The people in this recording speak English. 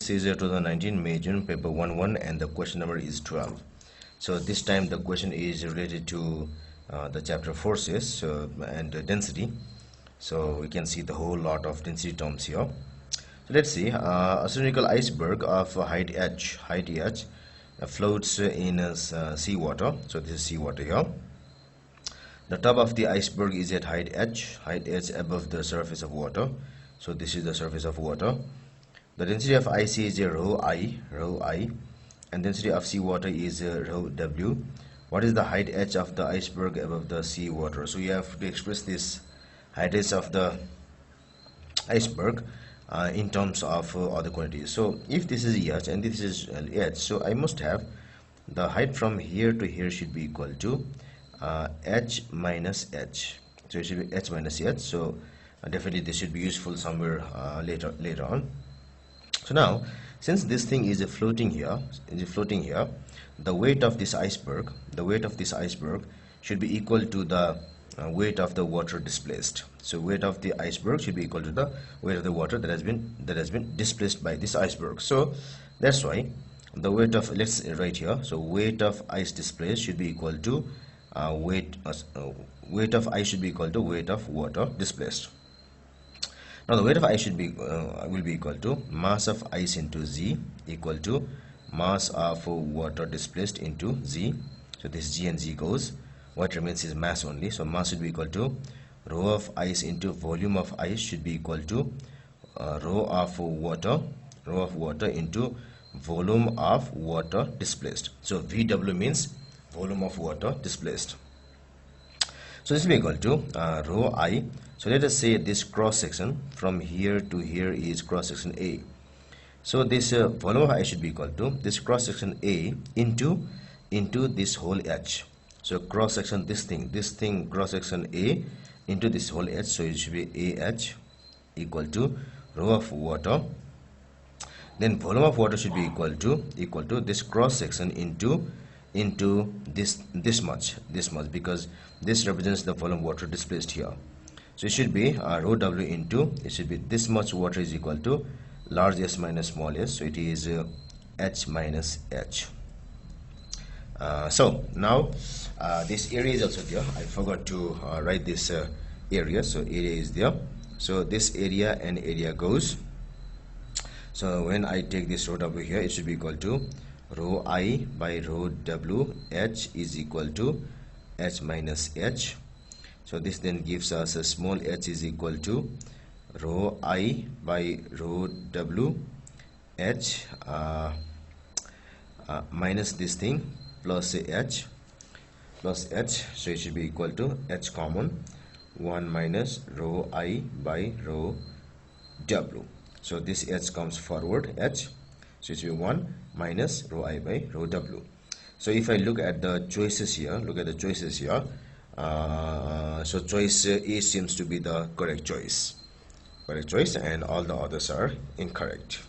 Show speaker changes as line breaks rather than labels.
This is 2019 May June paper 1-1 and the question number is 12. So this time the question is related to the chapter forces and density. So we can see the whole lot of density terms here. So let's see, a cylindrical iceberg of height h floats in seawater. So this is seawater here. The top of the iceberg is at height h above the surface of water. So this is the surface of water. The density of ice is rho I, and density of seawater is rho W. What is the height h of the iceberg above the seawater? So you have to express this height h of the iceberg in terms of other quantities. So if this is h and this is h, so I must have the height from here to here should be equal to h minus h. So it should be h minus h. So definitely this should be useful somewhere later on. So now, since this thing is floating here, the weight of this iceberg, should be equal to the weight of the water displaced. So weight of the iceberg should be equal to the weight of the water that has been displaced by this iceberg. So that's why the weight of, let's write here. So weight of ice displaced should be equal to weight of ice should be equal to weight of water displaced. Now the weight of ice should be will be equal to mass of ice into z equal to mass of water displaced into z. So this g and z goes. What remains is mass only. So mass should be equal to rho of ice into volume of ice should be equal to rho of water into volume of water displaced. So VW means volume of water displaced. So this will be equal to rho I. So let us say this cross section from here to here is cross section A. So this volume of I should be equal to this cross section A into this whole H. So cross section this thing cross section A into this whole H. So it should be AH equal to rho of water. Then volume of water should be equal to this cross section into this much because this represents the volume water displaced here. So it should be rho W into, it should be this much water is equal to large s minus small s. So it is h minus h. So now this area is also there. I forgot to write this area. So area is there. So this area and area goes. So when I take this rho W here, it should be equal to rho I by rho W. H is equal to h minus h. So this then gives us a small h is equal to rho I by rho W h minus this thing plus h. So it should be equal to h common 1 minus rho I by rho W. So this h comes forward h. So it should be 1 minus rho I by rho W. So if I look at the choices here, so choice A seems to be the correct choice, and all the others are incorrect.